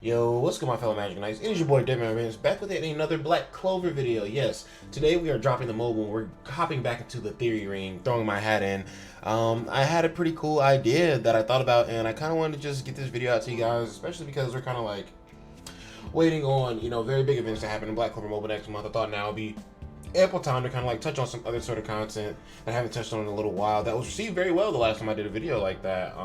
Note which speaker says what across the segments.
Speaker 1: Yo, what's good, my fellow Magic Knights? It is your boy DEADMANVINCE back with another Black Clover video. Yes, today we are dropping the mobile. We're hopping back into the theory ring, throwing my hat in. I had a pretty cool idea that I thought about, and I kind of wanted to just get this video out to you guys, especially because we're kind of like waiting on, very big events to happen in Black Clover Mobile next month. I thought now would be ample time to kind of like touch on some other sort of content that I haven't touched on in a little while that was received very well the last time I did a video like that.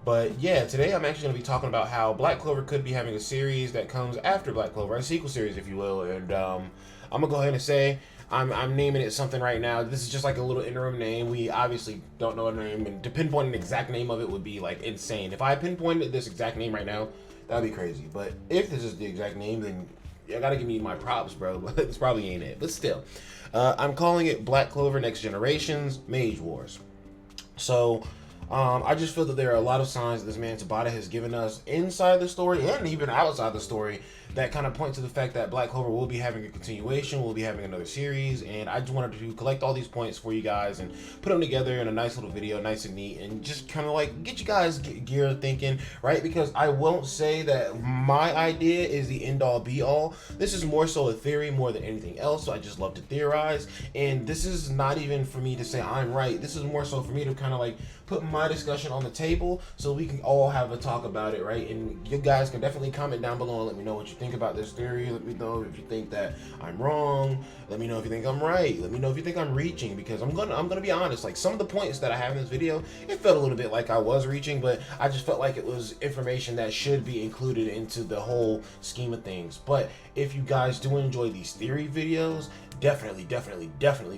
Speaker 1: But yeah, today I'm actually going to be talking about how Black Clover could be having a series that comes after Black Clover, a sequel series, if you will. And I'm going to go ahead and say I'm naming it something right now. This is just like a little interim name. We obviously don't know a name, and to pinpoint an exact name of it would be like insane. If I pinpointed this exact name right now, that would be crazy. But if this is the exact name, then you got to give me my props, bro. This probably ain't it. But still, I'm calling it Black Clover Next Generations Mage Wars. So I just feel that there are a lot of signs that this man Tabata has given us inside the story and even outside the story that kind of point to the fact that Black Clover will be having a continuation, will be having another series, and I just wanted to collect all these points for you guys and put them together in a nice little video, nice and neat, and just kind of like get you guys gear thinking, right? Because I won't say that my idea is the end-all be-all. This is more so a theory more than anything else, so I just love to theorize, and this is not even for me to say I'm right. This is more so for me to kind of like put my discussion on the table so we can all have a talk about it, right? And you guys can definitely comment down below and let me know what you think about this theory. Let me know if you think that I'm wrong. Let me know if you think I'm right. Let me know if you think I'm reaching, because I'm gonna be honest, like some of the points that I have in this video, it felt a little bit like I was reaching, but I just felt like it was information that should be included into the whole scheme of things. But if you guys do enjoy these theory videos, definitely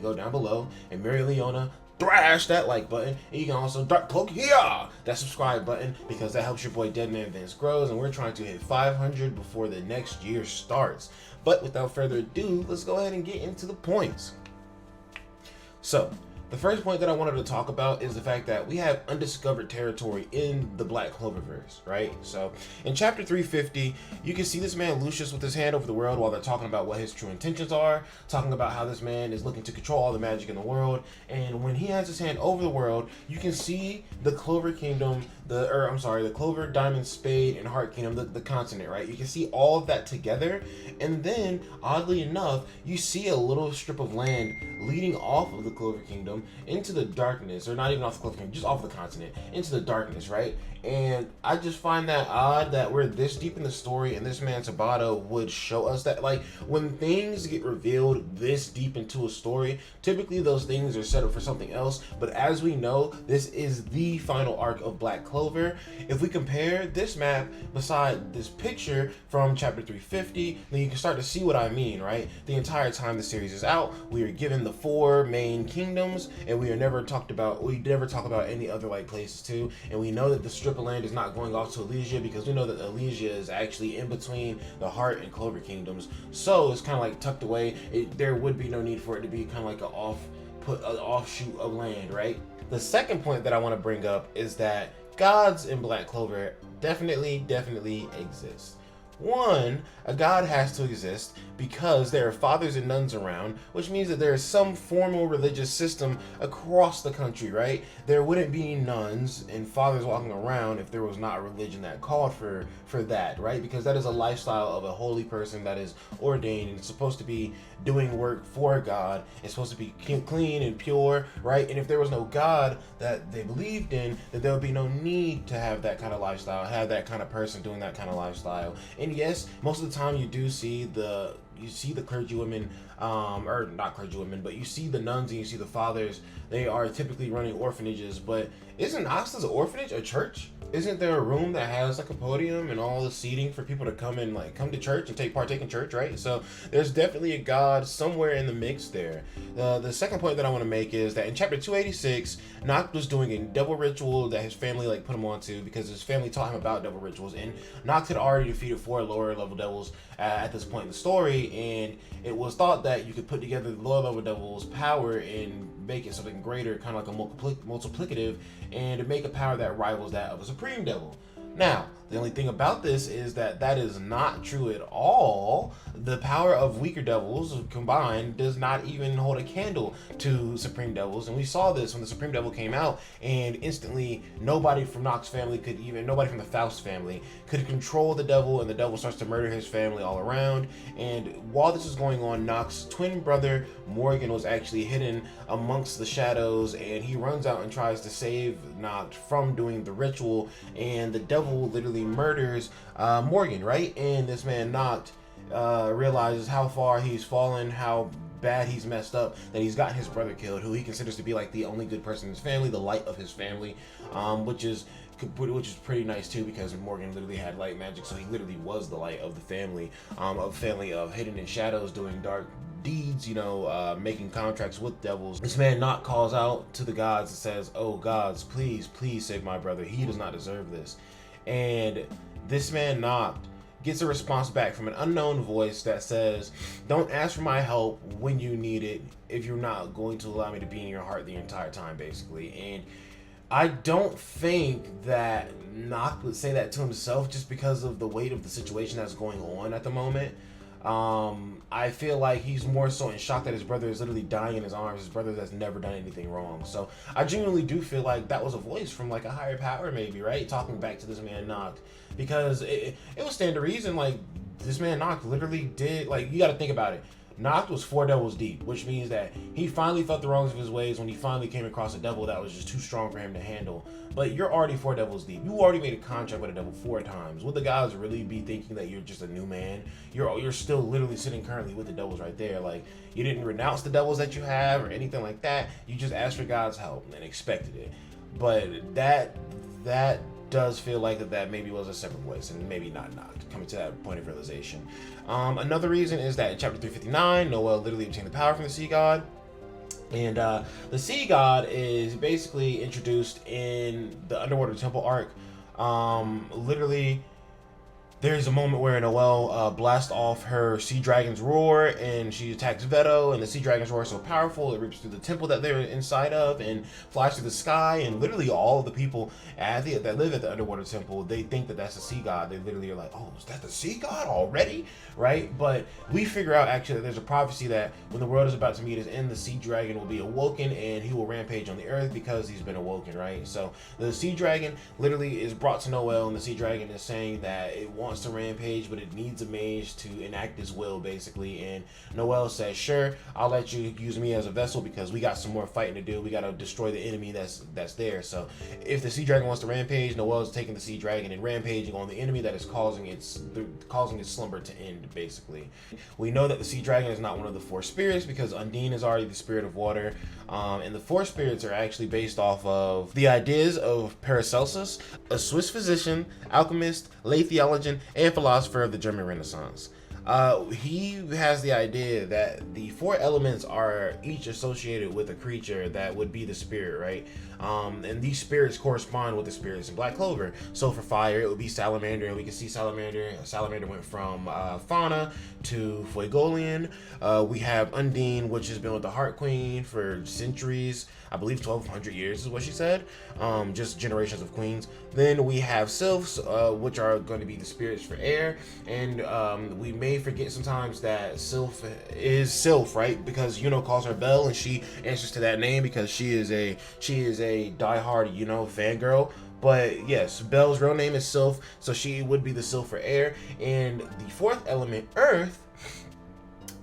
Speaker 1: go down below and Mary Leona thrash that like button, and you can also click here that subscribe button, because that helps your boy DEADMANVINCE grows, and we're trying to hit 500 before the next year starts. But without further ado, let's go ahead and get into the points. So the first point that I wanted to talk about is the fact that we have undiscovered territory in the Black Cloververse, right? So in chapter 350, you can see this man Lucius with his hand over the world while they're talking about what his true intentions are, talking about how this man is looking to control all the magic in the world. And when he has his hand over the world, you can see the Clover Kingdom, the Clover, Diamond, Spade, and Heart Kingdom, the continent, right? You can see all of that together. And then, oddly enough, you see a little strip of land leading off of the Clover Kingdom into the darkness, or not even off the Clover Kingdom, just off the continent, into the darkness, right? And I just find that odd that we're this deep in the story and this man Tabata would show us that. Like, when things get revealed this deep into a story, typically those things are set up for something else. But as we know, this is the final arc of Black Clover. If we compare this map beside this picture from chapter 350, then you can start to see what I mean, right? The entire time the series is out, we are given the 4 main kingdoms, and we never talk about any other like places too. And we know that the strip of land is not going off to Elysia, because we know that Elysia is actually in between the Heart and Clover kingdoms, so it's kind of like tucked away. There would be no need for it to be kind of like an offshoot of land, right? The second point that I want to bring up is that gods in Black Clover definitely exist. One, a god has to exist because there are fathers and nuns around, which means that there is some formal religious system across the country, right? There wouldn't be nuns and fathers walking around if there was not a religion that called for that, right? Because that is a lifestyle of a holy person that is ordained and supposed to be doing work for God. It's supposed to be clean and pure, right? And if there was no God that they believed in, then there would be no need to have that kind of lifestyle, have that kind of person doing that kind of lifestyle. And yes, most of the time you do see the clergywomen, or not clergywomen, but you see the nuns and you see the fathers. They are typically running orphanages. But isn't Asta's an orphanage a church? Isn't there a room that has like a podium and all the seating for people to come to church and partake in church, right? So there's definitely a god somewhere in the mix there. The second point that I want to make is that in chapter 286, Noct was doing a devil ritual that his family put him onto, because his family taught him about devil rituals, and Noct had already defeated 4 lower level devils at this point in the story, and it was thought that you could put together the lower level devil's power and make it something greater, kind of like a multiplicative, and to make a power that rivals that of a supreme devil. Now, The only thing about this is that that is not true at all. The power of weaker devils combined does not even hold a candle to Supreme Devils. And we saw this when the Supreme Devil came out, and instantly nobody from Nox's family could even, nobody from the Faust family could control the devil, and the devil starts to murder his family all around. And while this is going on, Nox's twin brother Morgan was actually hidden amongst the shadows, and he runs out and tries to save Nox from doing the ritual, and the devil literally murders Morgan, right? And this man Nox realizes how far he's fallen, how bad he's messed up, that he's gotten his brother killed, who he considers to be like the only good person in his family, the light of his family, which is pretty nice too, because Morgan literally had light magic, so he literally was the light of the family, of hidden in shadows, doing dark deeds, you know, making contracts with devils. This man Nox calls out to the gods and says, "Oh gods, please save my brother. He does not deserve this." And this man Nox gets a response back from an unknown voice that says, "Don't ask for my help when you need it if you're not going to allow me to be in your heart the entire time," basically. And I don't think that Nox would say that to himself, just because of the weight of the situation that's going on at the moment. I feel like he's more so in shock that his brother is literally dying in his arms, his brother that's never done anything wrong. So I genuinely do feel like that was a voice from like a higher power, maybe, right? Talking back to this man Nox, because it would stand to reason, like, this man Nox literally did, like, you got to think about it. Nox was 4 devils deep, which means that he finally felt the wrongs of his ways when he finally came across a devil that was just too strong for him to handle. But you're already 4 devils deep. You already made a contract with a devil 4 times. Would the gods really be thinking that you're just a new man? You're still literally sitting currently with the devils right there. Like, you didn't renounce the devils that you have or anything like that. You just asked for God's help and expected it. But that does feel like that maybe was a separate voice, and maybe not coming to that point of realization. Another reason is that in chapter 359, Noel literally obtained the power from the sea god, and the sea god is basically introduced in the underwater temple arc. Literally, there's a moment where Noelle blasts off her sea dragon's roar, and she attacks Veto, and the sea dragon's roar is so powerful it rips through the temple that they're inside of and flies through the sky, and literally all of the people that live at the underwater temple, they think that that's the sea god. They literally are like, "Oh, is that the sea god already?" Right? But we figure out actually that there's a prophecy that when the world is about to meet its end, the sea dragon will be awoken and he will rampage on the earth because he's been awoken, right? So the sea dragon literally is brought to Noelle, and the sea dragon is saying that it wants to rampage, but it needs a mage to enact his will, basically. And Noelle says, "Sure, I'll let you use me as a vessel because we got some more fighting to do. We got to destroy the enemy that's there." So if the sea dragon wants to rampage, Noelle's taking the sea dragon and rampaging on the enemy that is causing its slumber to end, basically. We know that the sea dragon is not one of the 4 spirits because Undine is already the spirit of water, and the 4 spirits are actually based off of the ideas of Paracelsus, a Swiss physician, alchemist, lay theologian, and philosopher of the German Renaissance. He has the idea that the 4 elements are each associated with a creature that would be the spirit, right? And these spirits correspond with the spirits in Black Clover. So for fire, it would be Salamander, and we can see Salamander. Salamander went from Fauna to Fuegolian. We have Undine, which has been with the Heart Queen for centuries. I believe 1200 years is what she said. Just generations of queens. Then we have Sylphs, which are going to be the spirits for air. And we may forget sometimes that Sylph is Sylph, right? Because Yuno calls her Belle, and she answers to that name because she is a diehard, fangirl. But yes, Belle's real name is Sylph, so she would be the Sylph for air. And the 4th element, Earth,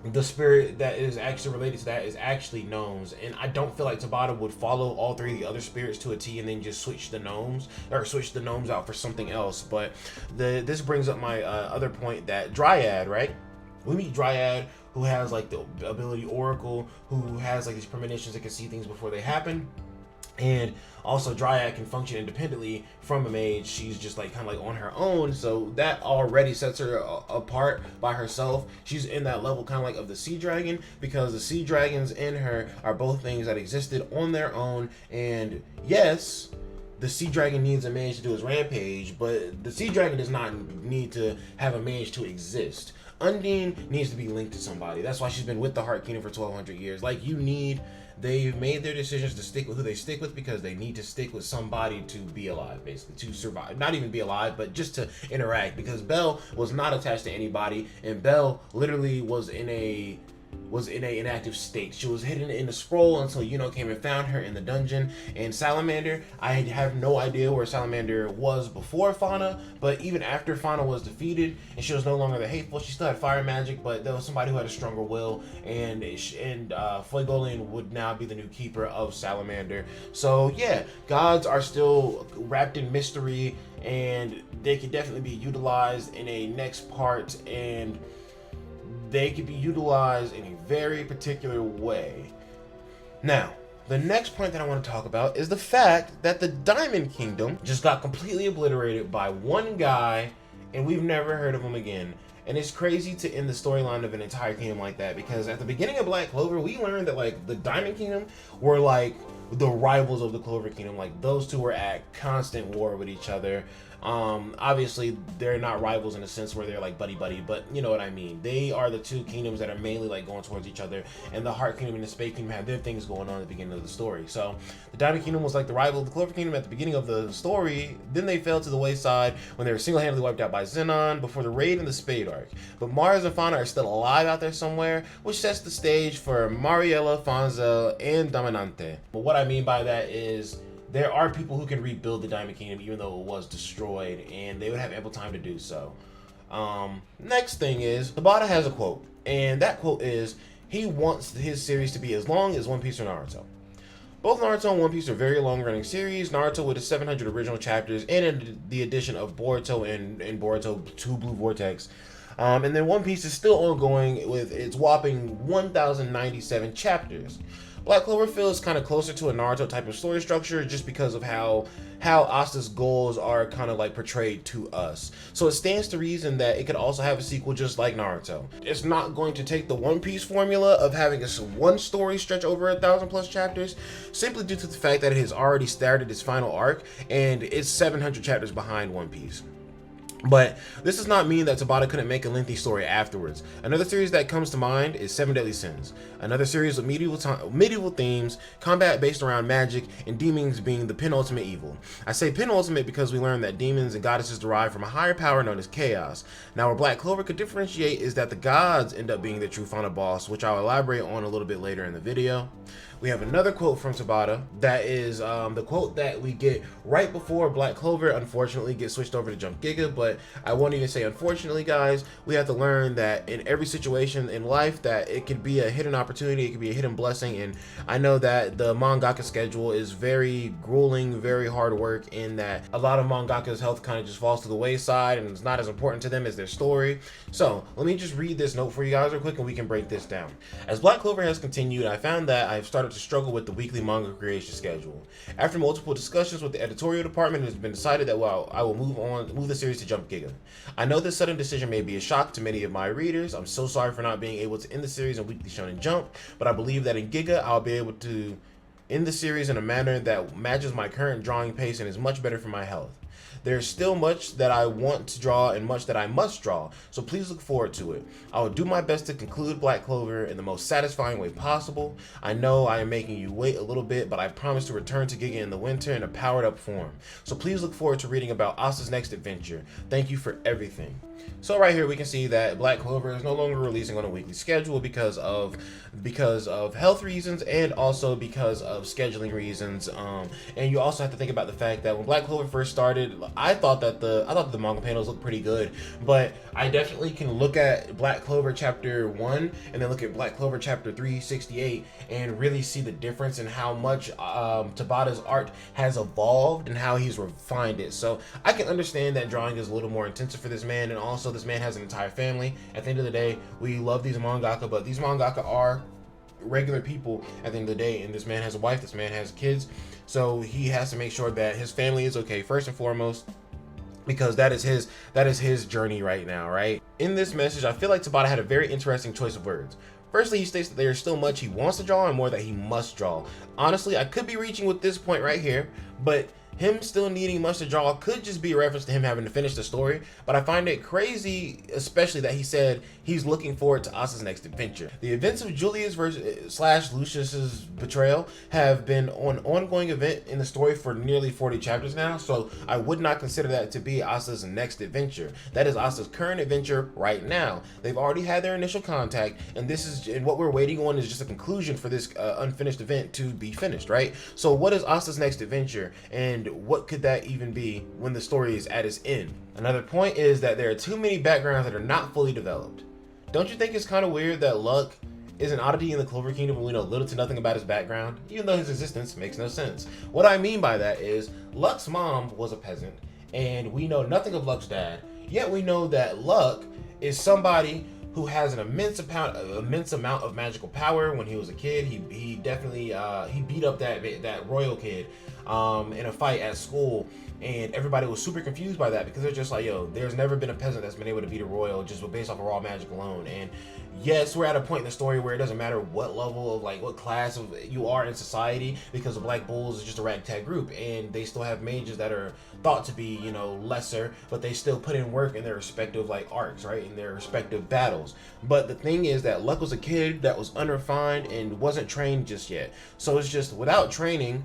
Speaker 1: the spirit that is actually related to that is actually gnomes, and I don't feel like Tabata would follow all 3 of the other spirits to a T and then just switch the gnomes out for something else. But this brings up my other point, that Dryad, right? We meet Dryad, who has like the ability Oracle, who has like these premonitions that can see things before they happen. And also Dryad can function independently from a mage. She's just like kind of like on her own, so that already sets her apart by herself. She's in that level kind of like of the sea dragon, because the sea dragons in her are both things that existed on their own. And yes, the sea dragon needs a mage to do his rampage, but the sea dragon does not need to have a mage to exist. Undine needs to be linked to somebody. That's why she's been with the Heart Kingdom for 1200 years. Like, you need they've made their decisions to stick with who they stick with because they need to stick with somebody to be alive, basically, to survive. Not even be alive, but just to interact, because Belle was not attached to anybody, and Belle literally was in a inactive state. She was hidden in the scroll until Yuno came and found her in the dungeon. And Salamander, I have no idea where Salamander was before Fauna, but even after Fauna was defeated and she was no longer the hateful, she still had fire magic, but there was somebody who had a stronger will, and Fuegoleon would now be the new keeper of Salamander. So yeah, gods are still wrapped in mystery, and they could definitely be utilized in a next part, and they could be utilized in a very particular way. Now, the next point that I want to talk about is the fact that the Diamond Kingdom just got completely obliterated by one guy, and we've never heard of him again. And it's crazy to end the storyline of an entire kingdom like that, because at the beginning of Black Clover, we learned that like the Diamond Kingdom were like the rivals of the Clover Kingdom. Like those two were at constant war with each other. Obviously they're not rivals in a sense where they're like buddy, but you know what I mean. They are the two kingdoms that are mainly like going towards each other, and the Heart Kingdom and the Spade Kingdom have their things going on at the beginning of the story. So the Diamond Kingdom was like the rival of the Clover Kingdom at the beginning of the story. Then they fell to the wayside when they were single-handedly wiped out by Xenon before the raid in the Spade arc. But Mars and Fauna are still alive out there somewhere, which sets the stage for Mariella, Fonzel, and Dominante. But what I mean by that is there are people who can rebuild the Diamond Kingdom even though it was destroyed, and they would have ample time to do so. Next thing is, Tabata has a quote, and that quote is, he wants his series to be as long as One Piece or Naruto. Both Naruto and One Piece are very long-running series. Naruto with its 700 original chapters, and the addition of Boruto and Boruto 2 Blue Vortex. And then One Piece is still ongoing with its whopping 1,097 chapters. Black Clover feels kind of closer to a Naruto type of story structure just because of how Asta's goals are kind of like portrayed to us. So it stands to reason that it could also have a sequel just like Naruto. It's not going to take the One Piece formula of having one story stretch over 1,000+ chapters, simply due to the fact that it has already started its final arc and it's 700 chapters behind One Piece. But this does not mean that Tabata couldn't make a lengthy story afterwards. Another series that comes to mind is Seven Deadly Sins, another series of medieval themes, combat based around magic, and demons being the penultimate evil. I say penultimate because we learned that demons and goddesses derive from a higher power known as chaos. Now where Black Clover could differentiate is that the gods end up being the true final boss, which I'll elaborate on a little bit later in the video. We have another quote from Tabata that is the quote that we get right before Black Clover unfortunately gets switched over to Jump Giga, but I won't even say unfortunately, guys. We have to learn that in every situation in life that it could be a hidden opportunity, it could be a hidden blessing, and I know that the mangaka schedule is very grueling, very hard work, in that a lot of mangaka's health kind of just falls to the wayside and it's not as important to them as their story. So let me just read this note for you guys real quick and we can break this down. As Black Clover has continued, I found that I've started to struggle with the weekly manga creation schedule. After multiple discussions with the editorial department, it has been decided that I will move the series to Jump Giga. I know this sudden decision may be a shock to many of my readers. I'm so sorry for not being able to end the series in Weekly Shonen Jump, but I believe that in Giga I'll be able to end the series in a manner that matches my current drawing pace and is much better for my health. There's still much that I want to draw and much that I must draw, so please look forward to it. I will do my best to conclude Black Clover in the most satisfying way possible. I know I am making you wait a little bit, but I promise to return to Giga in the winter in a powered up form. So please look forward to reading about Asta's next adventure. Thank you for everything. So right here we can see that Black Clover is no longer releasing on a weekly schedule because of health reasons and also because of scheduling reasons. And you also have to think about the fact that when Black Clover first started, I thought that the manga panels looked pretty good, but I definitely can look at Black Clover chapter 1 and then look at Black Clover chapter 368 and really see the difference in how much Tabata's art has evolved and how he's refined it. So I can understand that drawing is a little more intensive for this man, and also this man has an entire family. At the end of the day, we love these mangaka, but these mangaka are regular people at the end of the day, and this man has a wife, this man has kids, so he has to make sure that his family is okay first and foremost, because that is his journey right now, right? In this message, I feel like Tabata had a very interesting choice of words. Firstly, he states that there is still much he wants to draw and more that he must draw. Honestly, I could be reaching with this point right here, but him still needing much to draw could just be a reference to him having to finish the story, but I find it crazy, especially that he said he's looking forward to Asa's next adventure. The events of Julius versus Lucius's betrayal have been an ongoing event in the story for nearly 40 chapters now, so I would not consider that to be Asa's next adventure. That is Asa's current adventure right now. They've already had their initial contact, and what we're waiting on is just a conclusion for this unfinished event to be finished, right? So what is Asa's next adventure, and what could that even be when the story is at its end? Another point is that there are too many backgrounds that are not fully developed. Don't you think it's kind of weird that Luck is an oddity in the Clover Kingdom and we know little to nothing about his background, even though his existence makes no sense? What I mean by that is Luck's mom was a peasant, and we know nothing of Luck's dad, yet we know that Luck is somebody who has an immense amount of magical power. When he was a kid, he definitely he beat up that royal kid in a fight at school, and everybody was super confused by that because they're just like, yo, there's never been a peasant that's been able to beat a royal just based off of raw magic alone. And yes, we're at a point in the story where it doesn't matter what level of, like, what class of you are in society, because the Black Bulls is just a ragtag group, and they still have mages that are thought to be, you know, lesser, but they still put in work in their respective, like, arcs, right, in their respective battles. But the thing is that Luck was a kid that was unrefined and wasn't trained just yet. So it's just, without training,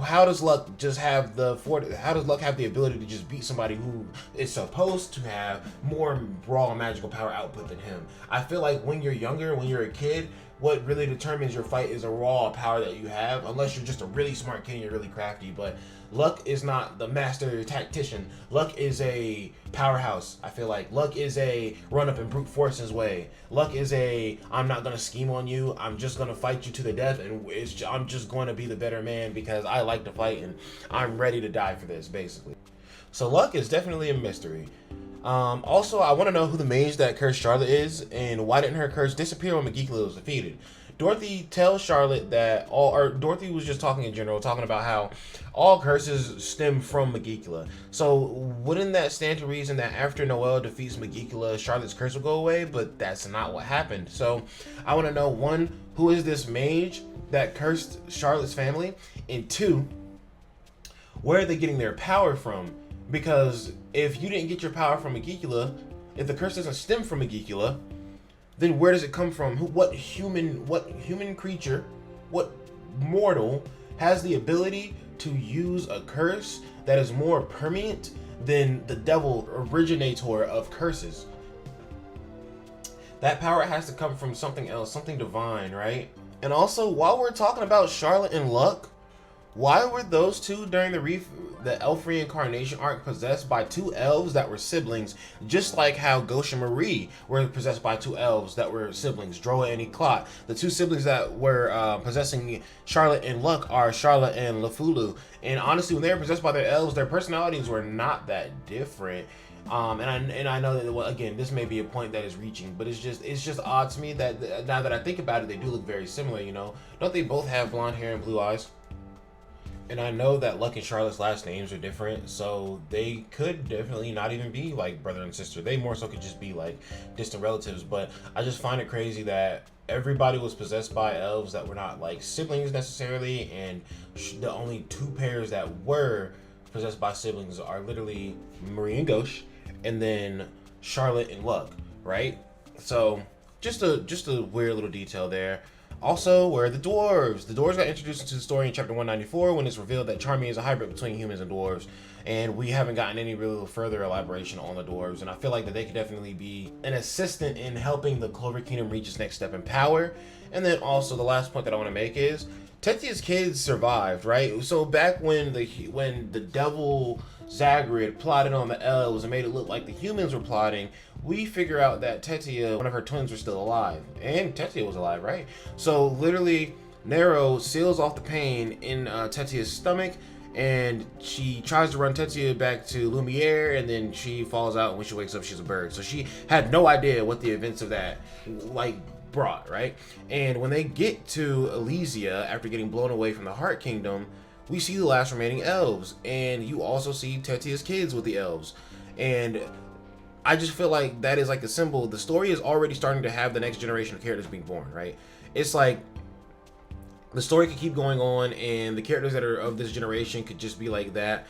Speaker 1: how does Luck have the ability to just beat somebody who is supposed to have more raw magical power output than him? I feel like when you're younger, when you're a kid, what really determines your fight is a raw power that you have, unless you're just a really smart kid and you're really crafty. But Luck is not the master tactician. Luck is a powerhouse. I feel like Luck is a run up and brute force his way. Luck is I'm not gonna scheme on you. I'm just gonna fight you to the death, and I'm just going to be the better man because I like to fight and I'm ready to die for this, basically. So Luck is definitely a mystery. Also, I want to know who the mage that cursed Charlotte is, and why didn't her curse disappear when Magicula was defeated? Dorothy tells Charlotte that Dorothy was just talking in general, talking about how all curses stem from Magicula. So wouldn't that stand to reason that after Noelle defeats Magicula, Charlotte's curse will go away? But that's not what happened. So I want to know, one, who is this mage that cursed Charlotte's family? And two, where are they getting their power from? Because if you didn't get your power from Magicula, if the curse doesn't stem from Magicula, then where does it come from? What human creature, what mortal has the ability to use a curse that is more permanent than the devil originator of curses? That power has to come from something else, something divine, right? And also, while we're talking about Charlotte and Luck, why were those two during the elf reincarnation arc possessed by two elves that were siblings, just like how Gauche and Marie were possessed by two elves that were siblings, Droa and Eclat? The two siblings that were possessing Charlotte and Luck are Charlotte and Lafulu. And honestly, when they were possessed by their elves, their personalities were not that different. And I know that, well, again, this may be a point that is reaching, but it's just odd to me that now that I think about it, they do look very similar. You know, don't they both have blonde hair and blue eyes? And I know that Luck and Charlotte's last names are different, so they could definitely not even be like brother and sister. They more so could just be like distant relatives. But I just find it crazy that everybody was possessed by elves that were not like siblings necessarily, and the only two pairs that were possessed by siblings are literally Marie and Gauche, and then Charlotte and Luck, right? So just a weird little detail there. Also, where are the dwarves? The dwarves got introduced into the story in chapter 194 when it's revealed that Charmy is a hybrid between humans and dwarves, and we haven't gotten any real further elaboration on the dwarves, and I feel like that they could definitely be an assistant in helping the Clover Kingdom reach its next step in power. And then also the last point that I want to make is Tetia's kids survived, right? So back when the devil Zagreus plotted on the elves and made it look like the humans were plotting, we figure out that Tetia, one of her twins, was still alive. And Tetia was alive, right? So literally, Nero seals off the pain in Tetia's stomach, and she tries to run Tetia back to Lumiere, and then she falls out, and when she wakes up, she's a bird. So she had no idea what the events of that, like, brought, right? And when they get to Elysia, after getting blown away from the Heart Kingdom, we see the last remaining elves, and you also see Tetia's kids with the elves. And I just feel like that is like a symbol. The story is already starting to have the next generation of characters being born, right? It's like The story could keep going on, and the characters that are of this generation could just be like that,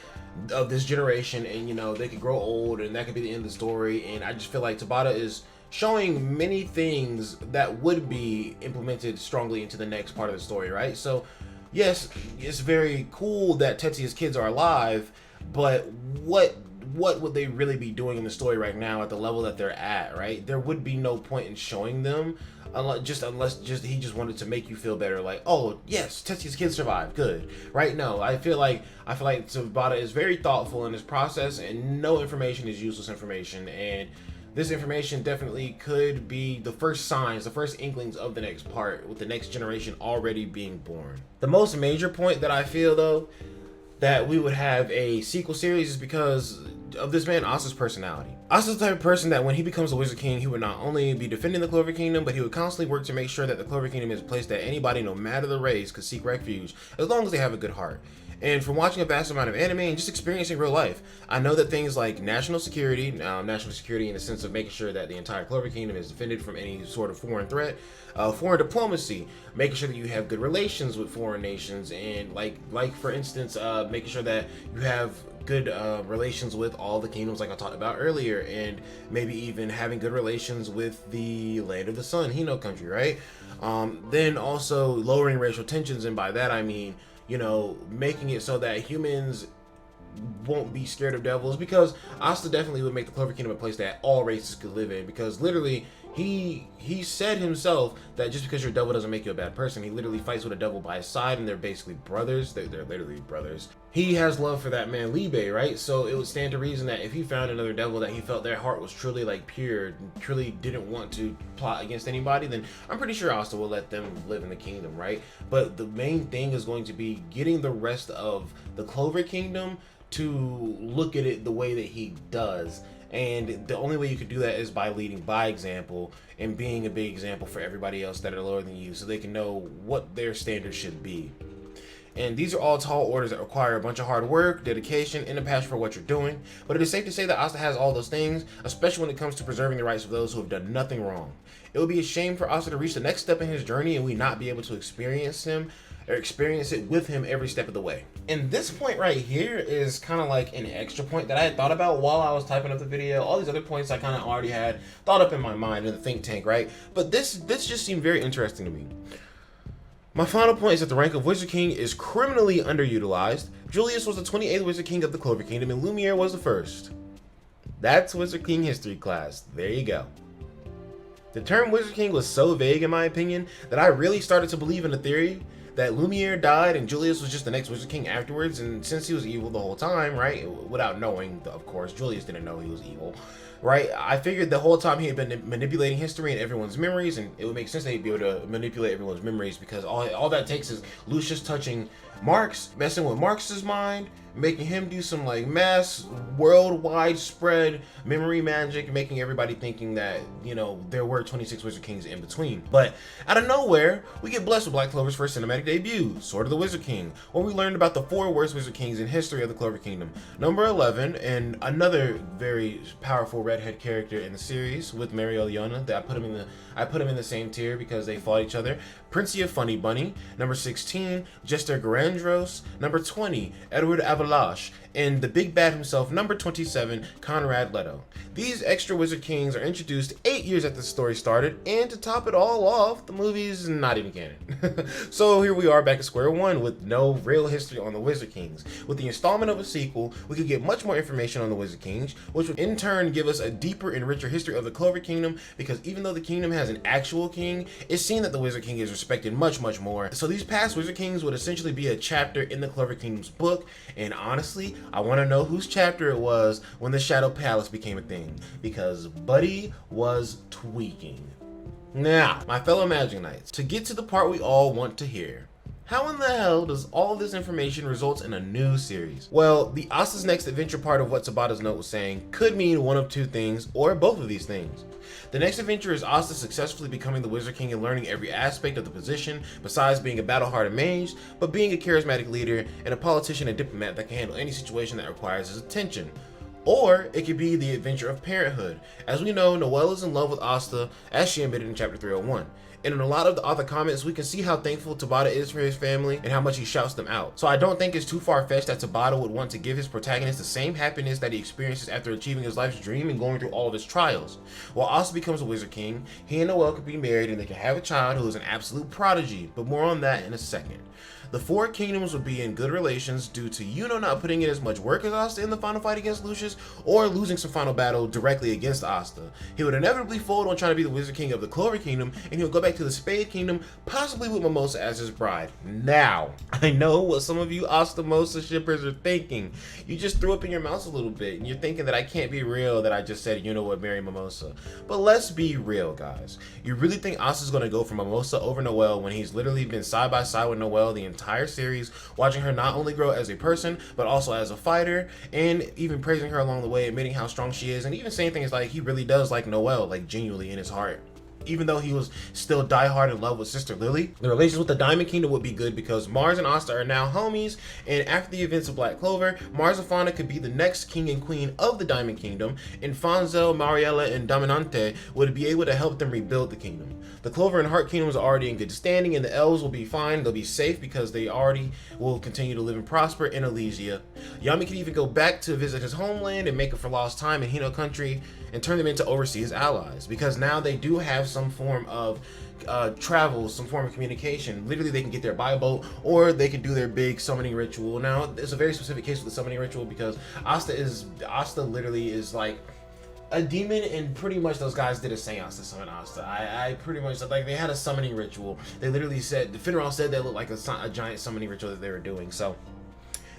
Speaker 1: of this generation, and you know, they could grow old, and that could be the end of the story. And I just feel like Tabata is showing many things that would be implemented strongly into the next part of the story, right? So yes, it's very cool that Tetsuya's kids are alive, but what would they really be doing in the story right now at the level that they're at, right? There would be no point in showing them unless he just wanted to make you feel better, like, oh yes, Tetsuya's kids survived, good, right? No, I feel like Tabata is very thoughtful in his process, and no information is useless information, and this information definitely could be the first signs, the first inklings of the next part, with the next generation already being born. The most major point that I feel, though, that we would have a sequel series is because of this man Asta's personality. Asta's the type of person that when he becomes the Wizard King, he would not only be defending the Clover Kingdom, but he would constantly work to make sure that the Clover Kingdom is a place that anybody, no matter the race, could seek refuge, as long as they have a good heart. And from watching a vast amount of anime and just experiencing real life, I know that things like national security in the sense of making sure that the entire Clover Kingdom is defended from any sort of foreign threat, foreign diplomacy, making sure that you have good relations with foreign nations, and like for instance, making sure that you have good relations with all the kingdoms like I talked about earlier, and maybe even having good relations with the Land of the Sun, Hino country, right? Then also lowering racial tensions, and by that I mean, you know, making it so that humans won't be scared of devils, because Asta definitely would make the Clover Kingdom a place that all races could live in, because literally he said himself that just because your devil doesn't make you a bad person. He literally fights with a devil by his side, and they're basically brothers. They're literally brothers. He has love for that man Libe, right? So it would stand to reason that if he found another devil that he felt their heart was truly like pure, truly didn't want to plot against anybody, then I'm pretty sure Asta will let them live in the kingdom, right? But the main thing is going to be getting the rest of the Clover Kingdom to look at it the way that he does. And the only way you could do that is by leading by example and being a big example for everybody else that are lower than you, so they can know what their standards should be. And these are all tall orders that require a bunch of hard work, dedication, and a passion for what you're doing. But it is safe to say that Asta has all those things, especially when it comes to preserving the rights of those who have done nothing wrong. It would be a shame for Asta to reach the next step in his journey and we not be able to experience it with him every step of the way. And this point right here is kind of like an extra point that I had thought about while I was typing up the video. All these other points I kind of already had thought up in my mind in the think tank, right? But this just seemed very interesting to me. My final point is that the rank of Wizard King is criminally underutilized. Julius was the 28th Wizard King of the Clover Kingdom, and Lumiere was the first. That's Wizard King history class. There you go. The term Wizard King was so vague in my opinion that I really started to believe in the theory that Lumiere died and Julius was just the next Wizard King afterwards, and since he was evil the whole time, right, without knowing, of course, Julius didn't know he was evil, right, I figured the whole time he had been manipulating history and everyone's memories, and it would make sense that he'd be able to manipulate everyone's memories, because all that takes is Lucius touching Marx, messing with Marx's mind, making him do some like mass worldwide spread memory magic, making everybody thinking that, you know, there were 26 Wizard Kings in between. But out of nowhere, we get blessed with Black Clover's first cinematic debut, Sword of the Wizard King, where we learned about the 4 worst Wizard Kings in history of the Clover Kingdom. Number 11, and another very powerful redhead character in the series with Mario Leona, that I put him in the same tier because they fought each other. Princia Funny Bunny. Number 16, Jester Garandros. Number 20, Edward Avalash. And the big bad himself, number 27, Conrad Leto. These extra Wizard Kings are introduced 8 years after the story started, and to top it all off, the movie's not even canon. So here we are back at square one with no real history on the Wizard Kings. With the installment of a sequel, we could get much more information on the Wizard Kings, which would in turn give us a deeper and richer history of the Clover Kingdom, because even though the kingdom has an actual king, it's seen that the Wizard King is respected much more. So these past Wizard Kings would essentially be a chapter in the Clover Kingdom's book, and honestly, I want to know whose chapter it was when the Shadow Palace became a thing, because Buddy was tweaking. Now, my fellow Magic Knights, to get to the part we all want to hear, how in the hell does all this information result in a new series? Well, the Asta's next adventure part of what Tabata's note was saying could mean one of two things, or both of these things. The next adventure is Asta successfully becoming the Wizard King and learning every aspect of the position, besides being a battle-hardened mage, but being a charismatic leader and a politician and diplomat that can handle any situation that requires his attention. Or it could be the adventure of parenthood. As we know, Noelle is in love with Asta, as she admitted in chapter 301. And in a lot of the author comments, we can see how thankful Tabata is for his family and how much he shouts them out. So I don't think it's too far-fetched that Tabata would want to give his protagonist the same happiness that he experiences after achieving his life's dream and going through all of his trials. While Asta becomes a Wizard King, he and Noelle could be married and they can have a child who is an absolute prodigy, but more on that in a second. The four kingdoms would be in good relations due to Yuno not putting in as much work as Asta in the final fight against Lucius, or losing some final battle directly against Asta. He would inevitably fold on trying to be the Wizard King of the Clover Kingdom, and he'll go back to the Spade Kingdom, possibly with Mimosa as his bride. Now, I know what some of you Asta-Mosa shippers are thinking. You just threw up in your mouth a little bit, and you're thinking that I can't be real that I just said Yuno would marry Mimosa. But let's be real, guys. You really think Asta's going to go for Mimosa over Noelle when he's literally been side by side with Noelle the entire series, watching her not only grow as a person but also as a fighter, and even praising her along the way, admitting how strong she is, and even saying things like he really does like Noelle, like genuinely in his heart, even though he was still diehard in love with Sister Lily. The relations with the Diamond Kingdom would be good because Mars and Asta are now homies, and after the events of Black Clover, Mars and Fauna could be the next king and queen of the Diamond Kingdom, and Fonzel, Mariella, and Dominante would be able to help them rebuild the kingdom. The Clover and Heart Kingdoms are already in good standing, and the Elves will be fine. They'll be safe because they already will continue to live and prosper in Elysia. Yami could even go back to visit his homeland and make up for lost time in Hino country and turn them into overseas allies, because now they do have some form of travel, some form of communication. Literally, they can get there by a boat, or they can do their big summoning ritual. Now, it's a very specific case with the summoning ritual because Asta literally is like a demon, and pretty much those guys did a seance to summon Asta. I pretty much, like, they had a summoning ritual. They literally said, Finral said that looked like a giant summoning ritual that they were doing. So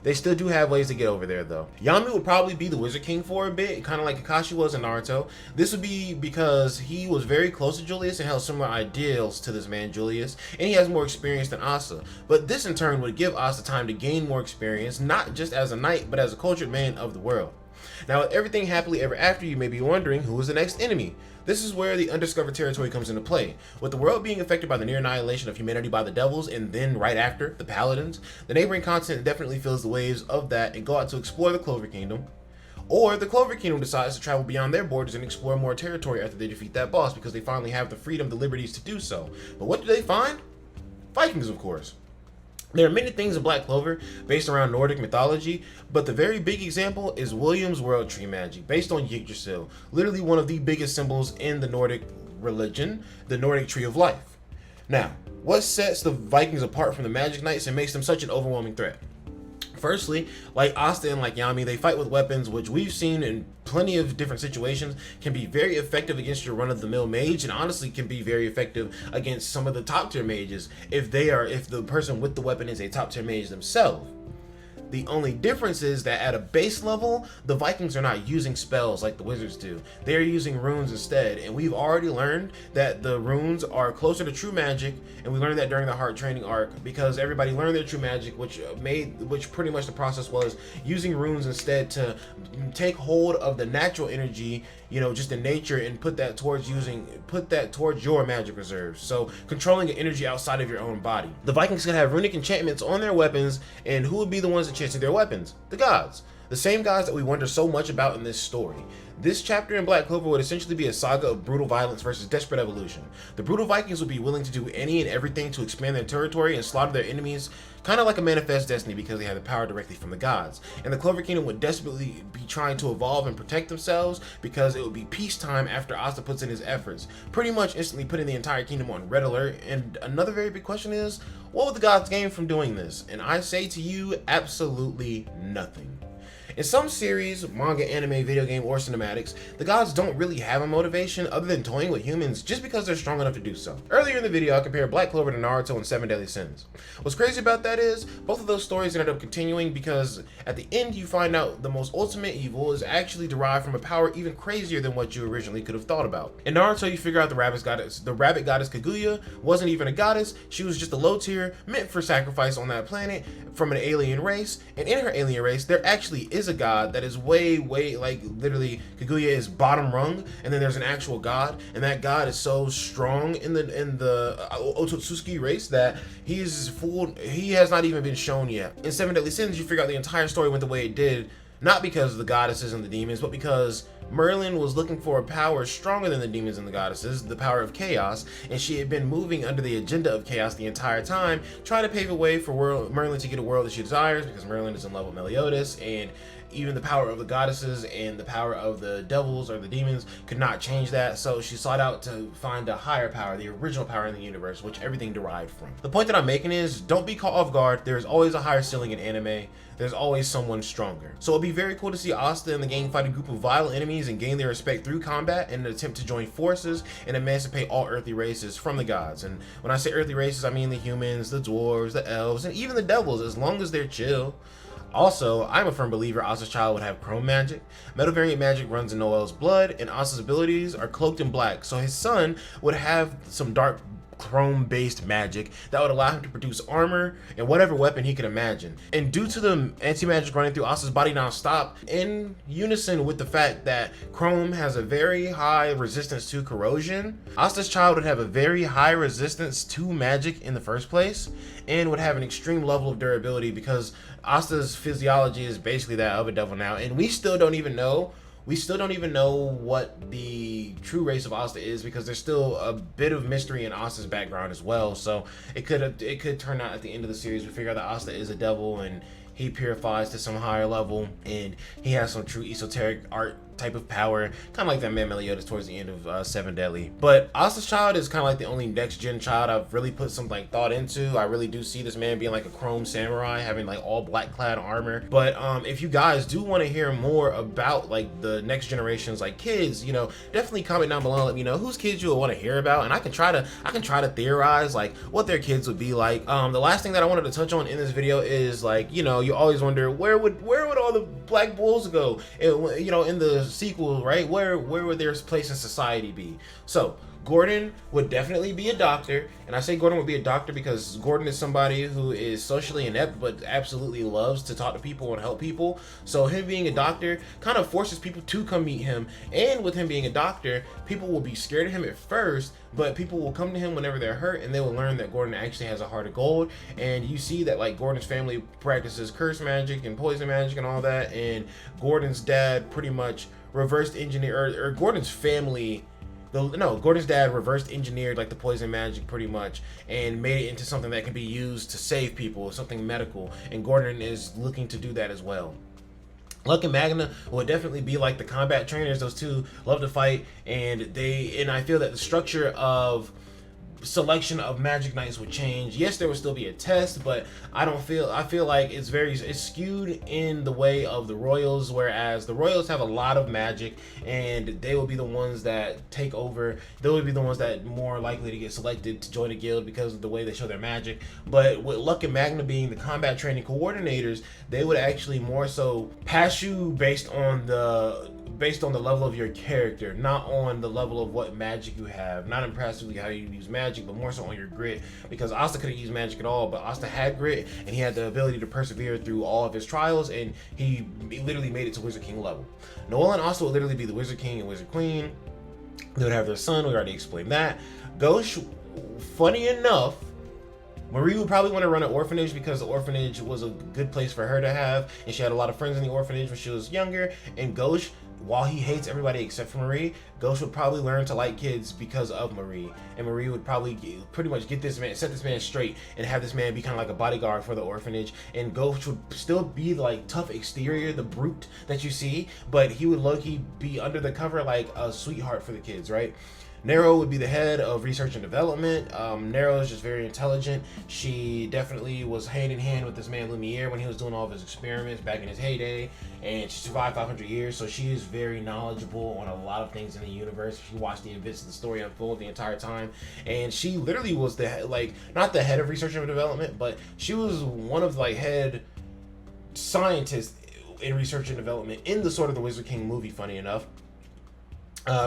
Speaker 1: they still do have ways to get over there, though. Yami would probably be the Wizard King for a bit, kind of like Kakashi was in Naruto. This would be because he was very close to Julius and held similar ideals to this man Julius, and he has more experience than Asta. But this in turn would give Asta time to gain more experience, not just as a knight, but as a cultured man of the world. Now, with everything happily ever after, you may be wondering who is the next enemy. This is where the Undiscovered Territory comes into play. With the world being affected by the near annihilation of humanity by the devils, and then right after, the paladins, the neighboring continent definitely feels the waves of that and go out to explore the Clover Kingdom. Or the Clover Kingdom decides to travel beyond their borders and explore more territory after they defeat that boss, because they finally have the freedom, the liberties to do so. But what do they find? Vikings, of course. There are many things in Black Clover based around Nordic mythology, but the very big example is William's World Tree magic, based on Yggdrasil, literally one of the biggest symbols in the Nordic religion, the Nordic Tree of Life. Now, what sets the Vikings apart from the Magic Knights and makes them such an overwhelming threat? Firstly, like Asta and like Yami, they fight with weapons, which we've seen in plenty of different situations, can be very effective against your run-of-the-mill mage, and honestly can be very effective against some of the top-tier mages if the person with the weapon is a top-tier mage themselves. The only difference is that at a base level, the Vikings are not using spells like the wizards do. They are using runes instead, and we've already learned that the runes are closer to true magic, and we learned that during the Heart Training arc because everybody learned their true magic, which pretty much the process was using runes instead to take hold of the natural energy, just in nature, and put that towards your magic reserves. So controlling the energy outside of your own body. The Vikings could have runic enchantments on their weapons, and who would be the ones enchanting their weapons? The gods. The same gods that we wonder so much about in this story. This chapter in Black Clover would essentially be a saga of brutal violence versus desperate evolution. The brutal Vikings would be willing to do any and everything to expand their territory and slaughter their enemies, kind of like a manifest destiny because they have the power directly from the gods. And the Clover Kingdom would desperately be trying to evolve and protect themselves because it would be peacetime after Asta puts in his efforts, pretty much instantly putting the entire kingdom on red alert. And another very big question is, what would the gods gain from doing this? And I say to you, absolutely nothing. In some series, manga, anime, video game, or cinematics, the gods don't really have a motivation other than toying with humans just because they're strong enough to do so. Earlier in the video, I compared Black Clover to Naruto and Seven Deadly Sins. What's crazy about that is, both of those stories ended up continuing because at the end you find out the most ultimate evil is actually derived from a power even crazier than what you originally could have thought about. In Naruto, you figure out the rabbit goddess Kaguya wasn't even a goddess, she was just a low tier, meant for sacrifice on that planet from an alien race, and in her alien race, there actually is a god that is way, like, literally, Kaguya is bottom rung, and then there's an actual god, and that god is so strong in the Otsutsuki race that he has not even been shown yet. In Seven Deadly Sins, you figure out the entire story went the way it did Not because of the goddesses and the demons, but because Merlin was looking for a power stronger than the demons and the goddesses, the power of chaos, and she had been moving under the agenda of chaos the entire time, trying to pave a way for Merlin to get a world that she desires, because Merlin is in love with Meliodas, and even the power of the goddesses and the power of the devils or the demons could not change that. So she sought out to find a higher power, the original power in the universe, which everything derived from. The point that I'm making is, don't be caught off guard. There's always a higher ceiling in anime. There's always someone stronger. So it'd be very cool to see Asta and the gang fight a group of vile enemies and gain their respect through combat in an attempt to join forces and emancipate all earthly races from the gods. And when I say earthly races, I mean the humans, the dwarves, the elves, and even the devils, as long as they're chill. Also, I'm a firm believer Asta's child would have chrome magic. Metal variant magic runs in Noel's blood, and Asta's abilities are cloaked in black, so his son would have some dark chrome-based magic that would allow him to produce armor and whatever weapon he could imagine. And due to the anti-magic running through Asta's body non-stop, in unison with the fact that chrome has a very high resistance to corrosion, Asta's child would have a very high resistance to magic in the first place, and would have an extreme level of durability because Asta's physiology is basically that of a devil now, and we still don't even know what the true race of Asta is, because there's still a bit of mystery in Asta's background as well. So it could turn out at the end of the series we figure out that Asta is a devil and he purifies to some higher level and he has some true esoteric art type of power, kind of like that man Meliodas towards the end of Seven Deadly. But Asta's child is kind of like the only next gen child I've really put some like thought into. I really do see this man being like a chrome samurai, having like all black clad armor. But if you guys do want to hear more about like the next generations, like kids, you know, definitely comment down below and let me know whose kids you would want to hear about, and I can try to theorize like what their kids would be like. The last thing that I wanted to touch on in this video is, like, you know, you always wonder where would all the black bulls go, you know, in the sequel, right? Where would their place in society be? So Gordon would definitely be a doctor, and I say Gordon would be a doctor because Gordon is somebody who is socially inept but absolutely loves to talk to people and help people. So him being a doctor kind of forces people to come meet him, and with him being a doctor, people will be scared of him at first, but people will come to him whenever they're hurt, and they will learn that Gordon actually has a heart of gold. And you see that like Gordon's family practices curse magic and poison magic and all that, and Gordon's dad pretty much reversed engineer, or Gordon's family, Gordon's dad reversed engineered like the poison magic pretty much and made it into something that can be used to save people, something medical, and Gordon is looking to do that as well. Luck and Magna will definitely be like the combat trainers. Those two love to fight, and I feel that the structure of selection of magic knights would change. Yes, there would still be a test, but I feel like it's skewed in the way of the royals, whereas the royals have a lot of magic and they will be the ones that take over. They will be the ones that more likely to get selected to join a guild because of the way they show their magic. But with Luck and Magna being the combat training coordinators, they would actually more so pass you based on the level of your character, not on the level of what magic you have, not impressively how you use magic, but more so on your grit, because Asta couldn't use magic at all, but Asta had grit and he had the ability to persevere through all of his trials, and he literally made it to Wizard King level. Noel and Asta would literally be the Wizard King and Wizard Queen. They would have their son, we already explained that. Ghost, funny enough, Marie would probably want to run an orphanage because the orphanage was a good place for her to have, and she had a lot of friends in the orphanage when she was younger. And Ghost, while he hates everybody except for Marie, Ghost would probably learn to like kids because of Marie, and Marie would probably pretty much set this man straight and have this man be kind of like a bodyguard for the orphanage. And Ghost would still be like tough exterior, the brute that you see, but he would low-key be under the cover like a sweetheart for the kids, right? Nero would be the head of research and development. Nero is just very intelligent. She definitely was hand in hand with this man Lumiere when he was doing all of his experiments back in his heyday, and she survived 500 years, so she is very knowledgeable on a lot of things in the universe. She watched the events of the story unfold the entire time, and she literally was not the head of research and development, but she was one of like head scientists in research and development in the Sword of the Wizard King movie, funny enough.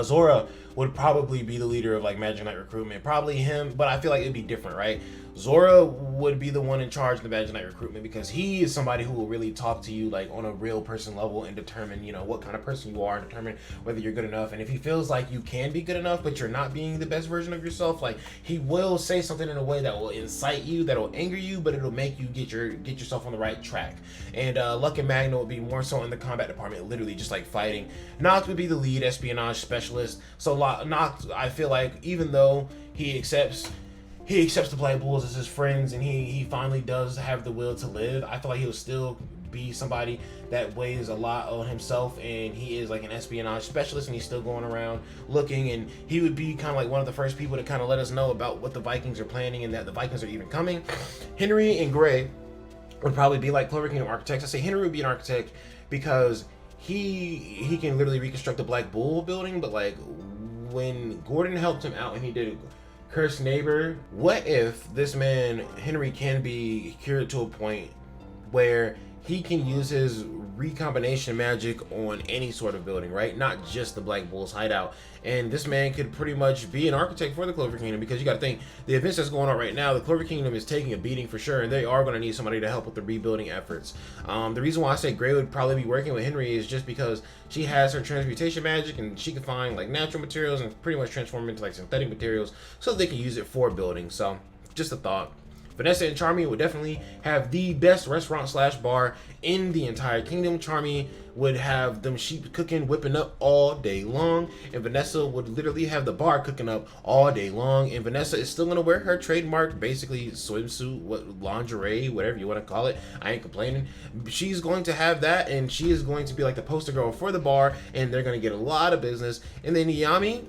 Speaker 1: Zora would probably be the leader of like Magic Knight recruitment. Probably him, but I feel like it'd be different, right? Zora would be the one in charge of the Magic Knight recruitment because he is somebody who will really talk to you like on a real person level and determine, you know, what kind of person you are and determine whether you're good enough. And if he feels like you can be good enough, but you're not being the best version of yourself, like he will say something in a way that will incite you, that will anger you, but it'll make you get yourself on the right track. And Luck and Magna would be more so in the combat department, literally just like fighting. Noct would be the lead espionage specialist. So Noct, I feel like even though he accepts the Black Bulls as his friends, and he finally does have the will to live, I feel like he'll still be somebody that weighs a lot on himself, and he is like an espionage specialist, and he's still going around looking, and he would be kind of like one of the first people to kind of let us know about what the Vikings are planning and that the Vikings are even coming. Henry and Gray would probably be like Clover Kingdom architects. I say Henry would be an architect because he can literally reconstruct the Black Bull building, but like when Gordon helped him out and he did Cursed Neighbor, what if this man Henry can be cured to a point where he can use his recombination magic on any sort of building, right? Not just the Black Bull's hideout. And this man could pretty much be an architect for the Clover Kingdom, because you got to think, the events that's going on right now, the Clover Kingdom is taking a beating for sure, and they are going to need somebody to help with the rebuilding efforts. The reason why I say Gray would probably be working with Henry is just because she has her transmutation magic, and she can find like natural materials and pretty much transform them into like synthetic materials so they can use it for building. So just a thought. Vanessa and Charmy would definitely have the best restaurant slash bar in the entire kingdom. Charmy would have them sheep cooking, whipping up all day long, and Vanessa would literally have the bar cooking up all day long. And Vanessa is still gonna wear her trademark, basically swimsuit, what lingerie, whatever you want to call it. I ain't complaining. She's going to have that, and she is going to be like the poster girl for the bar, and they're gonna get a lot of business. And then Yami,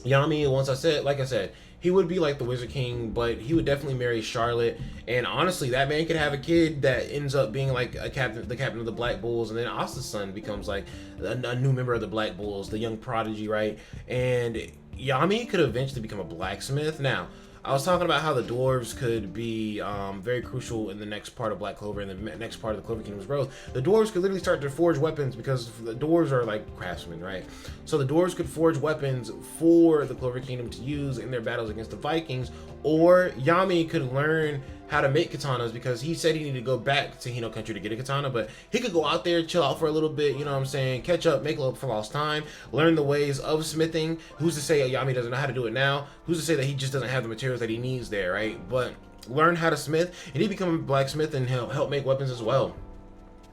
Speaker 1: once like I said, he would be like the Wizard King, but he would definitely marry Charlotte. And honestly, that man could have a kid that ends up being like the captain of the Black Bulls, and then Asta's son becomes like a new member of the Black Bulls, the young prodigy, right? And Yami could eventually become a blacksmith. Now, I was talking about how the dwarves could be very crucial in the next part of Black Clover and the next part of the Clover Kingdom's growth. The dwarves could literally start to forge weapons because the dwarves are like craftsmen, right? So the dwarves could forge weapons for the Clover Kingdom to use in their battles against the Vikings, or Yami could learn how to make katanas because he said he needed to go back to Hino country to get a katana, but he could go out there, chill out for a little bit, you know what I'm saying, catch up, make a little for lost time, learn the ways of smithing. Who's to say Yami doesn't know how to do it now? Who's to say that he just doesn't have the materials that he needs there, right? But learn how to smith, and he become a blacksmith and help make weapons as well.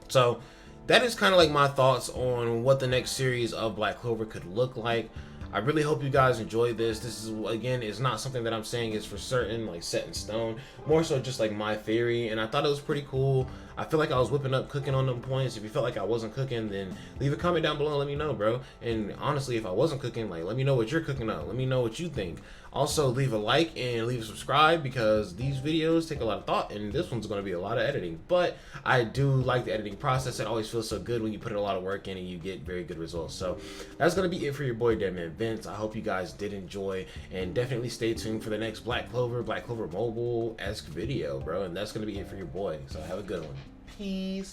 Speaker 1: So that is kind of like my thoughts on what the next series of Black Clover could look like. I really hope you guys enjoyed this. This is, again, it's not something that I'm saying is for certain, like set in stone. More so just like my theory, and I thought it was pretty cool. I feel like I was whipping up cooking on them points. If you felt like I wasn't cooking, then leave a comment down below and let me know, bro. And honestly, if I wasn't cooking, like, let me know what you're cooking up. Let me know what you think. Also, leave a like and leave a subscribe because these videos take a lot of thought, and this one's going to be a lot of editing. But I do like the editing process. It always feels so good when you put a lot of work in and you get very good results. So that's going to be it for your boy DEADMANVINCE. I hope you guys did enjoy, and definitely stay tuned for the next Black Clover Mobile-esque video, bro. And that's going to be it for your boy. So have a good one. Peace.